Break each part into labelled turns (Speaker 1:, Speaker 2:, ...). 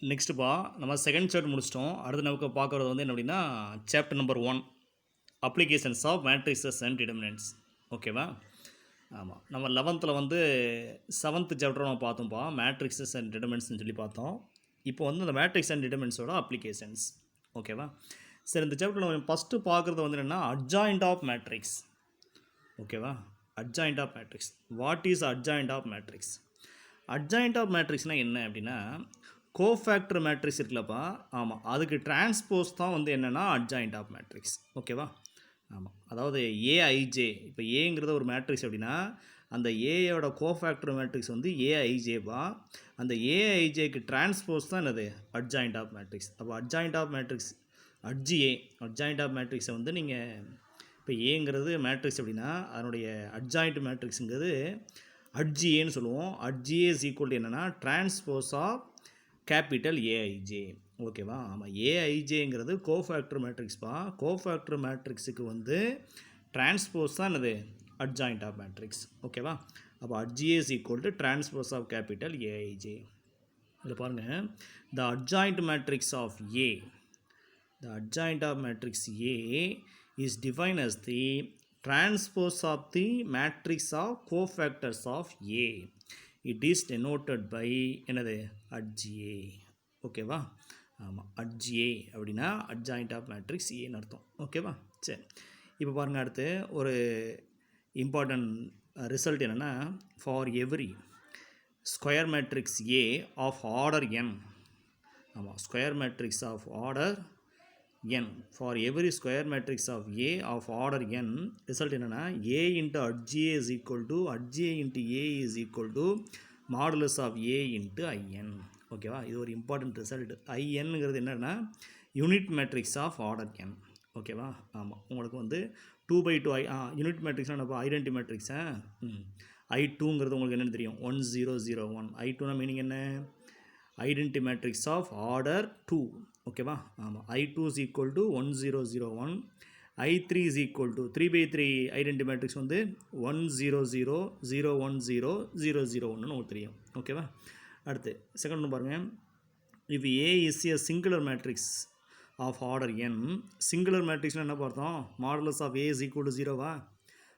Speaker 1: நெக்ஸ்ட்டுப்பா நம்ம second chapter முடிச்சிட்டோம். அடுத்து நமக்கு பார்க்குறது வந்து என்ன அப்படின்னா chapter number 1 applications of matrices and determinants. ஓகேவா? ஆமாம், நம்ம 11th வந்து 7th சாப்டர் நம்ம பார்த்தோம்ப்பா, மேட்ரிக்ஸஸ் அண்ட் டிடர்மினன்ட்ஸ்னு சொல்லி பார்த்தோம். இப்போ வந்து அந்த மேட்ரிக்ஸ் அண்ட் டிடர்மினன்ட்ஸோட அப்ளிகேஷன்ஸ். ஓகேவா? சரி, இந்த சாப்டர் நம்ம ஃபஸ்ட்டு பார்க்குறது வந்து என்னென்னா அட்ஜாயிண்ட் ஆஃப் மேட்ரிக்ஸ். ஓகேவா? Adjoint of matrix. What is adjoint of matrix? Adjoint of மேட்ரிக்ஸ்னால் என்ன அப்படின்னா, கோஃபேக்டர் மேட்ரிக்ஸ் இருக்குல்லப்பா, ஆமாம், அதுக்கு டிரான்ஸ்போஸ் தான் வந்து என்னென்னா அட்ஜாயிண்ட் ஆஃப் மேட்ரிக்ஸ். ஓகேவா? ஆமாம், அதாவது ஏஐஜே, இப்போ ஏங்கிறது ஒரு மேட்ரிக்ஸ் அப்படின்னா அந்த ஏயோட கோஃபேக்டர் மேட்ரிக்ஸ் வந்து ஏஐஜேவா, அந்த ஏஐஜேக்கு டிரான்ஸ்போஸ் தான் என்னது அட்ஜாயிண்ட் ஆஃப் மேட்ரிக்ஸ். அப்போ adjoint of matrix adj A, adjoint of மேட்ரிக்ஸை வந்து நீங்கள் இப்போ ஏங்கிறது மேட்ரிக்ஸ் அப்படின்னா அதனுடைய அட்ஜாயிண்ட் மேட்ரிக்ஸுங்கிறது அட்ஜிஏன்னு சொல்லுவோம். அட்ஜிஏ இஸ் ஈக்குவல் என்னென்னா டிரான்ஸ்போஸ் ஆஃப் கேபிட்டல் ஏஐஜே. ஓகேவா? ஆமாம், ஏஐஜேங்கிறது கோஃபேக்டர் மேட்ரிக்ஸ்ப்பா. கோஃபேக்டர் மேட்ரிக்ஸுக்கு வந்து டிரான்ஸ்போஸ் தான் என்னது அட்ஜாயிண்ட் ஆஃப் மேட்ரிக்ஸ். ஓகேவா? அப்போ adj A is equal to transpose of capital AIJ. இதில் பாருங்கள், the adjoint matrix of A, the adjoint of matrix A is defined as the transpose of the matrix of cofactors of A. It is denoted by என்னது அட்ஜிஏ. ஓகேவா? ஆமாம், அட்ஜிஏ அப்படின்னா adjoint of matrix ஏன்னு அர்த்தம். ஓகேவா? சரி, இப்போ பாருங்கள், அடுத்து ஒரு இம்பார்ட்டன்ட் ரிசல்ட் என்னென்னா, for every square matrix A of order N, ஆமாம், square matrix of order n, for every square matrix of A of order n, result என்னன்னா A into Adja is equal to Adja into A is equal to modulus of A into In. ஓகேவா? இது ஒரு important result. INங்கிறது என்னன்னா unit matrix of order n. ஓகேவா? ஆமாம், உங்களுக்கு வந்து 2/2 யூனிட் மேட்ரிக்ஸ்னால் என்னப்பா ஐடென்டி மேட்ரிக்ஸா. I2ங்கிறது உங்களுக்கு என்னென்னு தெரியும், 1 0 0 1. I2னா மீனிங் என்ன, ஐடென்டி மேட்ரிக்ஸ் ஆஃப் ஆர்டர் 2. ஓகேவா? ஆமாம், I2 is equal to 1 0 0 1. I3 is equal to 3/3 identity matrix வந்து 1 0 0 0 1 0 0 0 1ன்னு உங்களுக்கு தெரியும். ஓகேவா? அடுத்து செகண்ட் ஒன்று பாருங்கள், if A is a singular matrix of order n, singular மேட்ரிக்ஸ்னால் என்ன பார்த்தோம், modulus of A is equal to 0வா,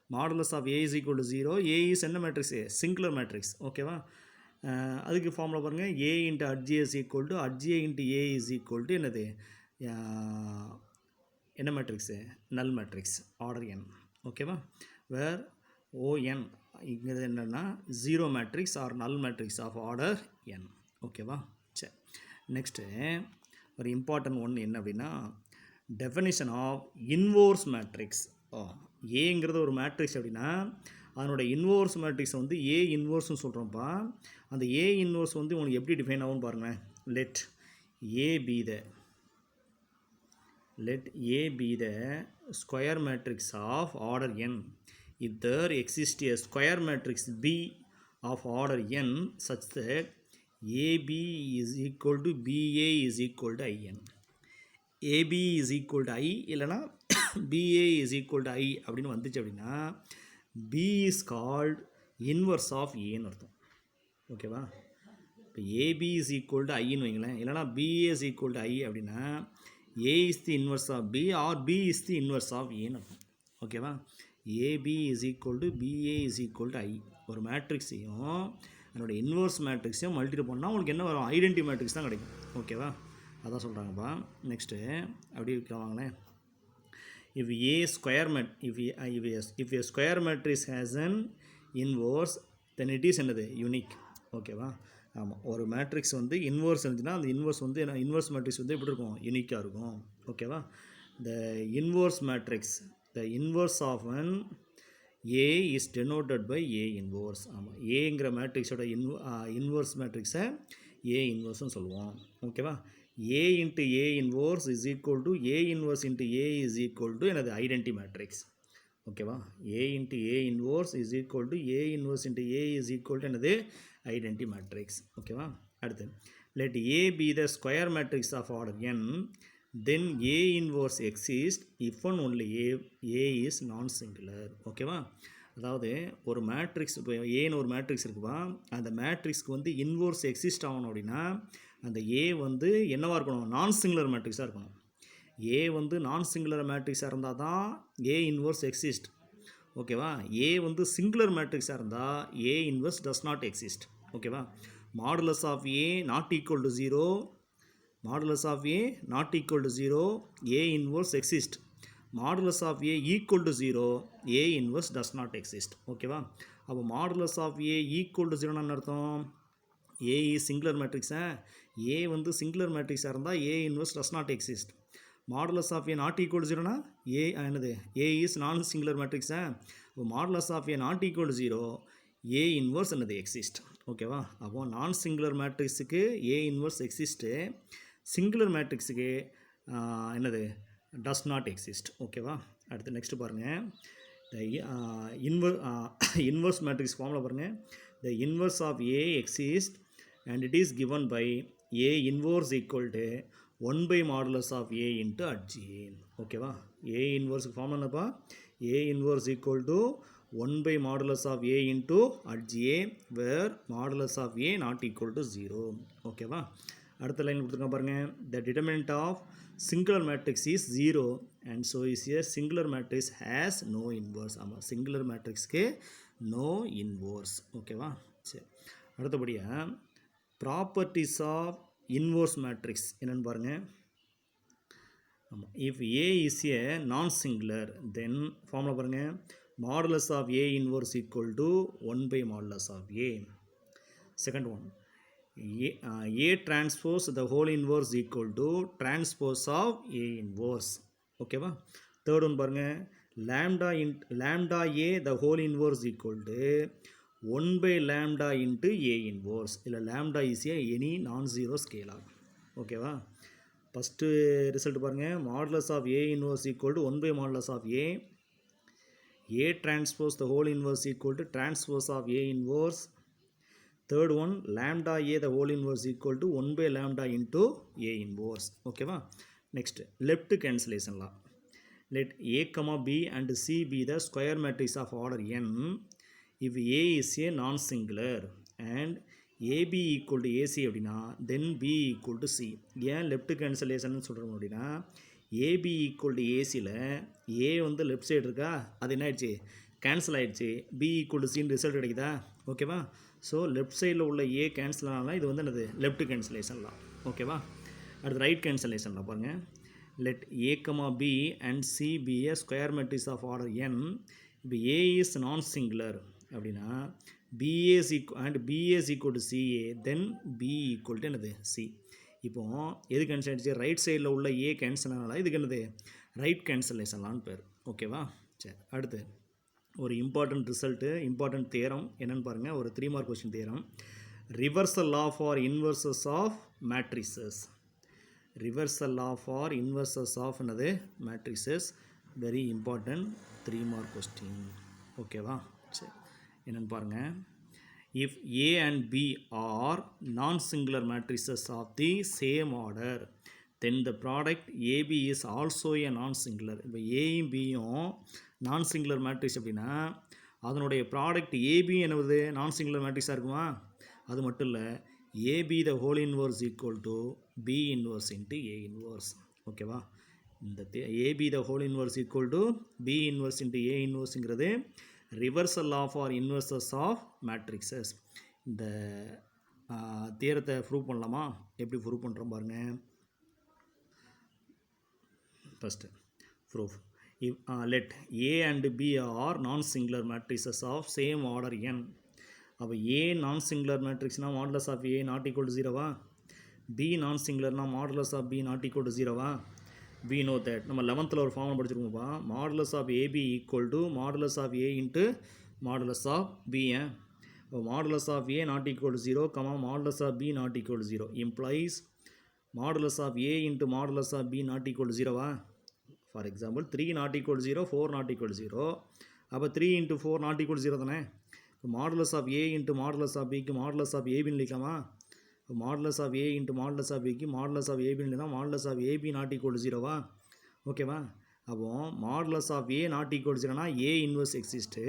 Speaker 1: modulus of A is equal to 0. A is என்ன மேட்ரிக்ஸ், சிங்குலர் மேட்ரிக்ஸ். ஓகேவா? அதுக்கு ஃபார்முலா பாருங்கள், A into adj is equal to adj into A is equal to என்னது, என்ன மேட்ரிக்ஸு, நல் matrix order N. ஓகேவா? வேர் O N இங்கிறது என்னென்னா zero matrix or null matrix of order N. ஓகேவா? சரி, நெக்ஸ்ட்டு ஒரு இம்பார்ட்டன்ட் ஒன்று என்ன அப்படின்னா டெஃபினிஷன் ஆஃப் இன்வோர்ஸ் மேட்ரிக்ஸ். ஏங்கிறது ஒரு மேட்ரிக்ஸ் அப்படின்னா அதனோட இன்வோர்ஸ் மேட்ரிக்ஸ் வந்து ஏ இன்வோர்ஸ்னு சொல்கிறோம்ப்பா. அந்த ஏ இன்வோர்ஸ் வந்து உங்களுக்கு எப்படி டிஃபைன் ஆகும்னு பாருங்கள். Let A be the square matrix of order N if there exist a square matrix B of order N such that AB is equal to BA is equal to I N. AB is equal to I இல்லைனா BA is equal to I அப்படின்னு வந்துச்சு அப்படின்னா B is called inverse of Aன்னு அர்த்தம். ஓகேவா? இப்போ AB is equal to Iன்னு வைங்களேன், இல்லைனா BA is equal to I அப்படின்னா A is the inverse of B or B is the inverse of Aன்னு அர்த்தம். ஓகேவா? AB is equal to BA is equal to I. ஒரு மேட்ரிக்ஸையும் அதனோட இன்வர்ஸ் மேட்ரிக்ஸையும் மல்டிப்ளை பண்ணால் உங்களுக்கு என்ன வரும், ஐடென்டி மேட்ரிக்ஸ் தான் கிடைக்கும். ஓகேவா? அதான் சொல்கிறாங்கப்பா. நெக்ஸ்ட்டு அப்படி வாங்களேன், if a square if a square matrix has an inverse then it is என்னது யூனிக். ஓகேவா? ஆமாம், ஒரு மேட்ரிக்ஸ் வந்து இன்வர்ஸ் இருந்துச்சுன்னா அந்த இன்வர்ஸ் வந்து இன்வர்ஸ் மேட்ரிக்ஸ் வந்து எப்படி இருக்கும், யூனிக்காக இருக்கும். ஓகேவா? The inverse matrix, the inverse of an A is denoted by A inverse. ஆமாம், ஏங்கிற மேட்ரிக்ஸோட இன்வர்ஸ் மேட்ரிக்ஸை ஏ இன்வர்ஸ்னு சொல்லுவோம். ஓகேவா? A into A inverse is equal to A inverse into A is equal to என்னது ஐடென்டி மேட்ரிக்ஸ். ஓகேவா? A into A inverse is equal to A inverse into A is equal to என்னது identity matrix. ஓகேவா? அடுத்து let A be the square matrix of order n, then A inverse exists if and only A is non-singular. ஓகேவா? அதாவது ஒரு matrix, இப்போ ஏன்னு ஒரு matrix இருக்குப்பா, அந்த மேட்ரிக்ஸ்க்கு வந்து இன்வர்ஸ் எக்ஸிஸ்ட் ஆகணும் அப்படின்னா அந்த ஏ வந்து என்னவாக இருக்கணும், நான் சிங்குலர் மேட்ரிக்ஸாக இருக்கணும். ஏ வந்து நான் சிங்குலர் மேட்ரிக்ஸாக இருந்தால் தான் ஏ இன்வர்ஸ் எக்ஸிஸ்ட். ஓகேவா? ஏ வந்து சிங்குலர் மேட்ரிக்ஸாக இருந்தால் A inverse does not exist. ஓகேவா? Modulus of A not equal to 0, modulus of A not equal to 0, A inverse exist. Modulus of A equal to 0, A inverse does not exist. ஓகேவா? அப்போ modulus of A equal to 0ன்னு அர்த்தம் A is singular மேட்ரிக்ஸா, ஏ வந்து singular மேட்ரிக்ஸாக இருந்தால் A inverse does not exist. Modulus of A not equal to 0னா A என்னது, A is non singular மேட்ரிக்ஸா. இப்போ modulus of A not equal to 0, A inverse என்னது எக்ஸிஸ்ட். ஓகேவா? அப்போது நான் சிங்குலர் மேட்ரிக்ஸுக்கு ஏ இன்வர்ஸ் எக்ஸிஸ்ட்டு, சிங்குலர் மேட்ரிக்ஸுக்கு என்னது டஸ் நாட் எக்ஸிஸ்ட். ஓகேவா? அடுத்து நெக்ஸ்ட் பாருங்கள், இன்வர்ஸ் மேட்ரிக்ஸ் ஃபார்முலா பாருங்கள். The inverse of A exist and it is given by A inverse equal to 1 by modulus of A into HA. ஓகேவா? ஏ இன்வர்ஸுக்கு ஃபார்முலா என்னப்பா, ஏ inverse equal to 1 by modulus of A into HA where modulus of A not equal to 0. ஓகேவா? அடுத்த line கொடுத்துருக்கோம் பாருங்கள். The determinant of singular matrix is 0 and so is a singular matrix has no inverse. ஆமாம், singular மேட்ரிக்ஸ்க்கு no inverse. ஓகேவா? சரி, அடுத்தபடியாக properties of inverse matrix என்னென்னு பாருங்கள். ஆமாம், if A is A non singular then formula பாருங்கள், modulus of A inverse equal to 1 by modulus of A. Second one, A transpose the whole inverse equal to transpose of A inverse. ஓகேவா? Third one பாருங்கள், lambda A the whole inverse equal to 1 by lambda into A inverse. இல்லை lambda is a any non-zero scalar. ஓகேவா? First result பாருங்கள், modulus of A inverse equal to 1 by modulus of A. A transpose the whole inverse equal to transpose of A inverse. Third one, lambda A the whole inverse equal to 1 by lambda into A inverse. ஓகேவா? Next left cancellation law. Let A, B and C be the square matrix of order n if A is a non-singular and AB equal to AC அப்படின்னா then B equal to C. ஏன் left cancellation சொல்கிறோம் அப்படின்னா, AB equal to ACயில் A வந்து left side இருக்கா, அது என்ன ஆயிடுச்சு, cancel ஆகிடுச்சு. B equal to Cன்னு ரிசல்ட் கிடைக்குதா? ஓகேவா? ஸோ லெஃப்ட் சைடில் உள்ள A கேன்சல் ஆனாலும் இது வந்து என்னது லெஃப்ட் கேன்சலேஷன்லாம். ஓகேவா? அடுத்து ரைட் கேன்சலேஷனில் பாருங்கள். Let A, B and C be a square matrix of order n if A is non-singular அப்படின்னா BA is equal to CA then B equal to என்னது C. இப்போ எது கேன்சல் ஆகிடுச்சு, ரைட் சைடில் உள்ள A கேன்சல் ஆனால இதுக்கு என்னது ரைட் கேன்சலேஷன்லான்னு பேர். ஓகேவா? சரி, அடுத்து ஒரு இம்பார்ட்டன்ட் ரிசல்ட்டு, இம்பார்ட்டன்ட் தியரம் என்னென்னு பாருங்கள். ஒரு 3 mark question theorem. Reversal law for inverses of matrices. Reversal law for inverses of என்னது matrices. Very important 3 mark question. ஓகேவா? சரி, என்னென்னு பாருங்கள். If A and B are non singular matrices of the same order then the product AB is also a non singular. இப்போ ஏயும் பியும் நான் singular matrix அப்படின்னா அதனுடைய ப்ராடக்ட் ஏபியும் என்னது நான் சிங்குலர் மேட்ரிக்ஸாக இருக்குமா? அது மட்டும் இல்லை, AB the whole inverse equal to B inverse into A inverse. ஓகேவா? இந்த AB the whole inverse equal to B inverse into A இன்வர்ஸுங்கிறது reversal law for inverses of matrices. இந்த தியரத்தை ப்ரூவ் பண்ணலாமா? எப்படி ப்ரூவ் பண்ணுறோம் பாருங்கள். First proof. let A and B are non-singular matrices of same order n. அப்போ A non-singular matrixனா modulus of A not equal to 0வா? B non-singularனா modulus of B not equal to 0வா? we know that. நம்ம 11th ஒரு formula படிச்சிருக்கோம்ப்பா. modulus of AB equal to modulus of A into modulus of B. இப்போ modulus of A not equal to 0, modulus of B not equal to 0 implies modulus of A into modulus of B not equal to 0வா? For example 3 not equal 0, 4 not equal 0. அப்போ 3 into 4 not equal 0 தானே. இப்போ modulus of A into modulus of பிக்கு modulus of ஏபின்னு எழுதிக்கலாமா? இப்போ modulus of A into modulus of பிக்கு modulus of ஏபின்னு எழுதினா modulus of AB not equal 0வா? ஓகேவா? அப்போது modulus of A not equal 0னா A inverse exist.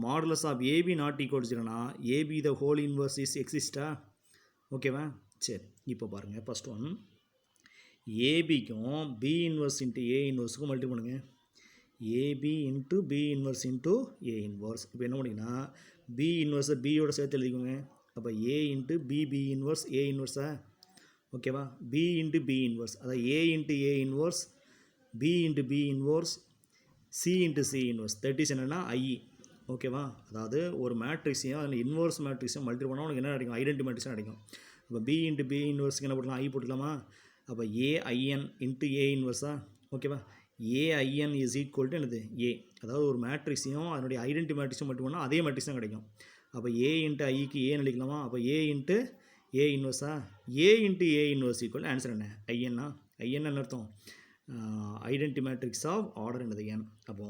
Speaker 1: Modulus of AB not equal 0னா AB the whole inverse is எக்ஸிஸ்டா? ஓகேவா? சரி, இப்போ பாருங்கள் ஃபஸ்ட் ஒன் ஏபிக்கும் பி இன்வர்ஸ் இன்ட்டு ஏ இன்வர்ஸுக்கும் மல்டி பண்ணுங்க. AB into B inverse into A inverse. இப்போ என்ன பண்ணிங்கன்னா பி இன்வர்ஸை பியோட சேர்த்து எழுதிக்கோங்க. அப்போ A into B inverse A இன்வர்ஸா, ஓகேவா? பி இன்ட்டு பி இன்வர்ஸ், அதாவது A into A inverse, B into B inverse, C into C inverse. That is என்னென்னா ஐ, ஓகேவா? அதாவது ஒரு மேட்ரிக்ஸையும் அதில் இன்வர்ஸ் மேட்ரிக்ஸையும் மல்டி பண்ணால் உனக்கு என்ன கிடைக்கும்? ஐடென்டி மேட்ரிக்ஸாக கிடைக்கும். அப்போ பி இன்ட்டு பி இன்வர்ஸ்க்கு என்ன போட்டுக்கலாம்? ஐ போட்டுக்கலாமா? அப்போ ஏஐஎன் இன்ட்டு ஏ இன்வர்ஸா, ஓகேவா? ஏஐஎன் இஸ் ஈக்குவல் டு என்னது? ஏ. அதாவது ஒரு மேட்ரிக்ஸையும் அதனுடைய ஐடென்டி மேட்ரிக்ஸும் மட்டும் பண்ணால் அதே மேட்ரிக்ஸ் தான் கிடைக்கும். அப்போ ஏ இன்ட்டு ஐக்கு ஏன்னு எழுதிக்கலாமா? அப்போ ஏ இன்ட்டு ஏ இன்வர்ஸா, A into A inverse equal answer என்ன? ஐஎன்னா. ஐஎன் என்ன அர்த்தம்? ஐடென்டி மேட்ரிக்ஸ் ஆஃப் ஆர்டர் என்னது? என். அப்போ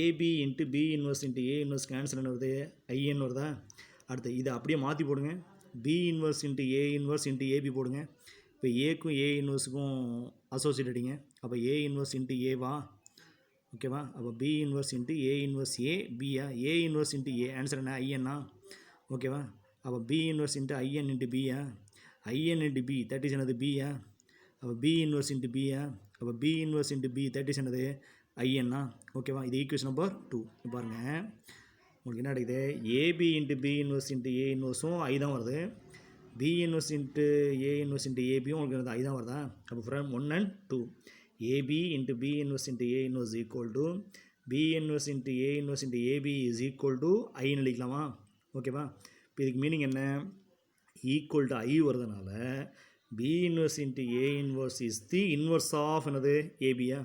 Speaker 1: AB into B inverse into A இன்வர்ஸ்க்கு ஆன்சர் என்ன வருது? ஐஎன் வருதா? அடுத்து இதை அப்படியே மாற்றி போடுங்க. B inverse into A inverse into AB போடுங்க. இப்போ ஏக்கும் ஏ இன்வர்ஸுக்கும் அசோசியேட் அடிங்க. அப்போ ஏ இன்வர்ஸ் இன்ட்டு ஏவா, ஓகேவா? அப்போ B inverse into A inverse A பியா, A inverse into A answer என்ன? ஐஎன்னா, ஓகேவா? அப்போ B inverse into I n into பியா, I n into B that is என்னது? பியா. அப்போ பி இன்வர்ஸ் இன்ட்டு பியா, அப்போ B inverse into B that is என்னது? ஐஎன்னா, ஓகேவா? இது ஈக்குவேஷன் நம்பர் 2. பாருங்கள் உங்களுக்கு என்ன கிடைக்குது? AB into B inverse into A இன்வர்ஸும் ஐ தான் வருது. B inverse into A inverse into ஏபியும் உங்களுக்கு ஐ தான் வருதா? அப்போ from 1 and 2 AB into B inverse into A inverse equal to B inverse into A inverse into AB is equal to ஐன்னு எழுதிக்கலாமா? ஓகேவா? இப்போ இதுக்கு மீனிங் என்ன? ஈக்குவல் டு ஐ வருதுனால B inverse into A inverse is the inverse of என்னது? ஏபியா.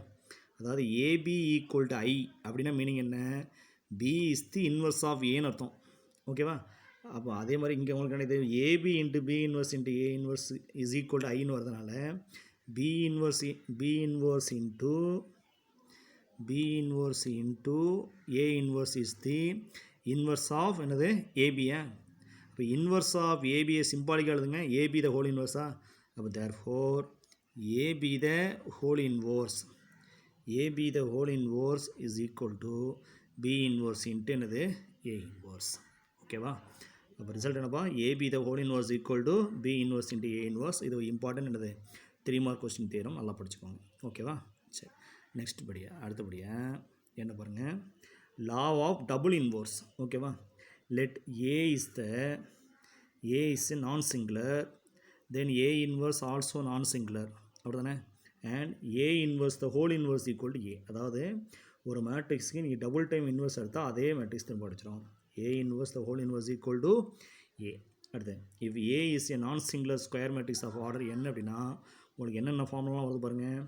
Speaker 1: அதாவது AB equal to ஐ அப்படின்னா மீனிங் என்ன? B is the inverse of ஏன்னு அர்த்தம், ஓகேவா? அப்போ அதே மாதிரி இங்கே உங்களுக்கு என்ன? AB into B inverse into A inverse is equal to ஐன்னு வரதுனால B inverse into A inverse is the inverse of என்னது? ஏபியா. இப்போ இன்வர்ஸ் ஆஃப் ஏபியை சிம்பாலிக்காக எழுதுங்க. ஏபி த ஹோல் இன்வர்ஸா. அப்போ therefore AB the whole inverse is equal to B inverse into என்னது? ஏ இன்வர்ஸ், ஓகேவா? அப்போ ரிசல்ட் என்னப்பா? AB the whole inverse equal to B inverse into A inverse. இது இம்பார்ட்டன்ட் என்னது? 3 மார்க் கொஸ்டின் தேரும், நல்லா படிச்சுக்கோங்க, ஓகேவா? சரி, நெக்ஸ்ட் அடுத்தபடியாக என்ன பாருங்கள்? லா ஆஃப் டபுள் இன்வர்ஸ், ஓகேவா? Let A is non singular, then A inverse also non singular, அப்படி தானே? And A inverse the whole inverse equal to A. அதாவது ஒரு மேட்ரிக்ஸுக்கு நீங்கள் டபுள் டைம் இன்வர்ஸ் எடுத்தால் அதே மேட்ரிக்ஸ் திரும்ப படிச்சிடும். A inverse the whole inverse equal to A. அடுத்து if A is a non-singular square matrix of order n அப்படின்னா உங்களுக்கு என்னென்ன ஃபார்முலாம் வருது பாருங்கள்.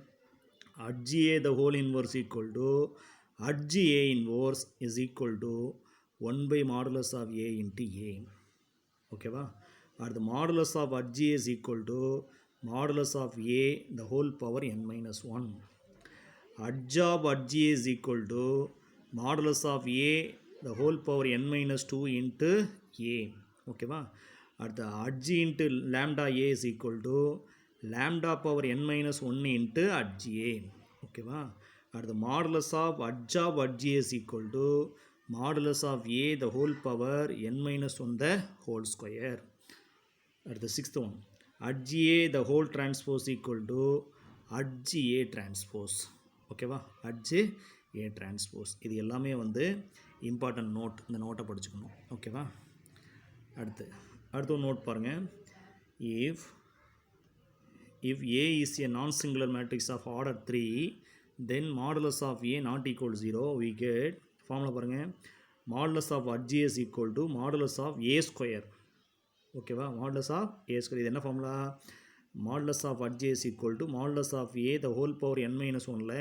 Speaker 1: HA the whole inverse equal to HA inverse is equal to 1 by modulus of A into A, ஓகேவா? அடுத்து modulus of HA is equal to modulus of A the whole power n minus 1. H of HA is equal to modulus of A the whole power n minus 2 into A, ஓகேவா? அடுத்து H into lambda A is equal to lambda power n minus 1 into HA, ஓகேவா? அடுத்து modulus of HA is equal to modulus of A the whole power n minus 1 the whole square. அடுத்து 6th one HA the whole transpose equal to HA transpose, ஓகேவா? HA transpose. இது எல்லாமே வந்து important note, இந்த நோட்டை படிச்சுக்கணும், ஓகேவா? அடுத்து note பாருங்கள். if A is a non-singular matrix of order 3 then modulus of A not equal to 0 we get formula பாருங்கள். modulus of HA is equal to modulus of A square, ஓகேவா? modulus of A square இது என்ன formula? modulus of HA is equal to modulus of A the whole power n minus 1ல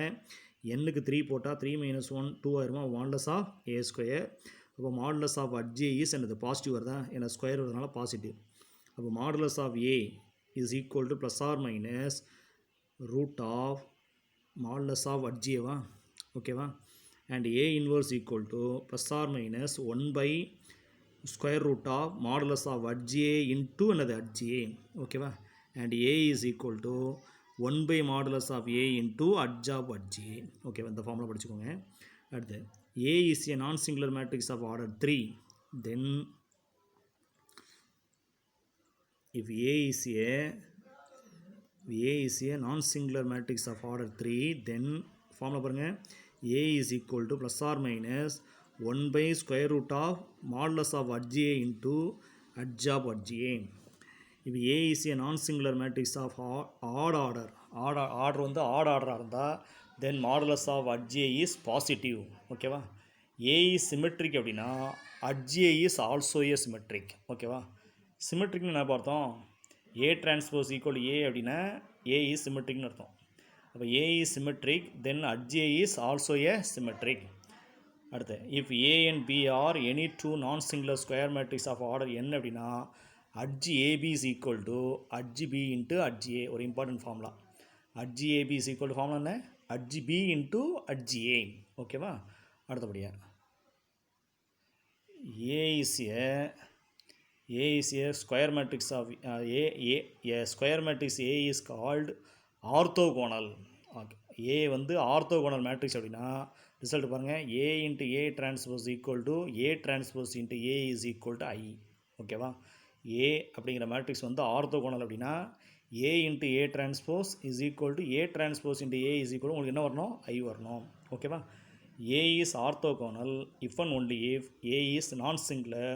Speaker 1: n-க்கு 3 போட்டால் 3 minus 1 2 ஆயிருமா? modulus of A square. அப்போ modulus of HA is என்னது? Positive வருதா? ஏன்னா square வருதுனால positive. அப்போ modulus of A is equal to plus or minus root of modulus of HA, ஓகேவா? and A inverse equal to plus or minus 1 by square root of modulus of HA into என்னது? HA, ஓகேவா? and A is equal to 1 by modulus of A into H of HA, ஓகேவா? இந்த formula படிச்சுக்கோங்க. அடுத்து A is a non-singular matrix of order 3 then if A is a non-singular matrix of order 3, then formula பாருங்க A is equal to plus or minus 1 by square root of modulus of adj into adj of adj. இப்போ A is a non-singular matrix of odd order. Order வந்து odd order இருந்தால் then modulus of adj is positive. ஓகேவா? A is symmetric அப்படின்னா adj is also a symmetric. ஓகேவா? சிமெட்ரிக்னு என்ன பார்த்தோம்? A transpose equal to A அப்படின்னா A is symmetricனு அர்த்தம். அப்போ A is symmetric, then adj is also a symmetric. அடுத்து if A and B are any two non-singular square matrix of order n அப்படின்னா adj AB is equal to adj B into adj A. ஒரு important formula. adj AB is equal to formula என்ன? adj B into adj A. ஓகேவா? அடுத்தபடியாக A is a square matrix of a square matrix A is called orthogonal. A வந்து orthogonal matrix அப்படின்னா result பாருங்கள் A into A transpose equal to A transpose into A is equal to I. ஓகேவா? A அப்படிங்கிற matrix வந்து orthogonal அப்படின்னா A into A transpose is equal to A transpose into A is equal to உங்களுக்கு என்ன வரணும்? I வரணும். ஓகேவா? A is orthogonal if and only if A is non-singular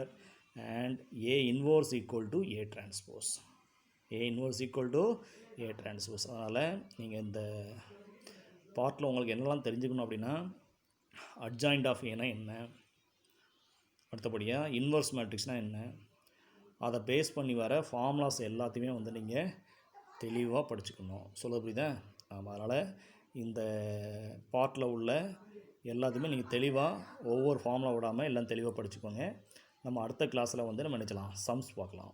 Speaker 1: and A inverse equal to A transpose. A inverse equal to A transpose. அதனால் நீங்கள் இந்த பார்ட்டில் உங்களுக்கு என்னெல்லாம் தெரிஞ்சுக்கணும் அப்படின்னா அட்ஜாயிண்ட் ஆஃப் ஏனா என்ன, அடுத்தபடியாக இன்வர்ஸ் மேட்ரிக்ஸ்னால் என்ன, அதை பேஸ் பண்ணி வர ஃபார்முலாஸ் எல்லாத்தையுமே வந்து நீங்கள் தெளிவாக படிச்சுக்கணும். சொல்ல புரியுதா? ஆமாம். அதனால் இந்த பார்ட்டில் உள்ள எல்லாத்தையுமே நீங்கள் தெளிவாக ஒவ்வொரு ஃபார்முலா விடாமல் எல்லாம் தெளிவாக படிச்சுக்கோங்க. நம்ம அடுத்த கிளாஸில் வந்து நம்ம நினச்சலாம் சம்ஸ் பார்க்கலாம்.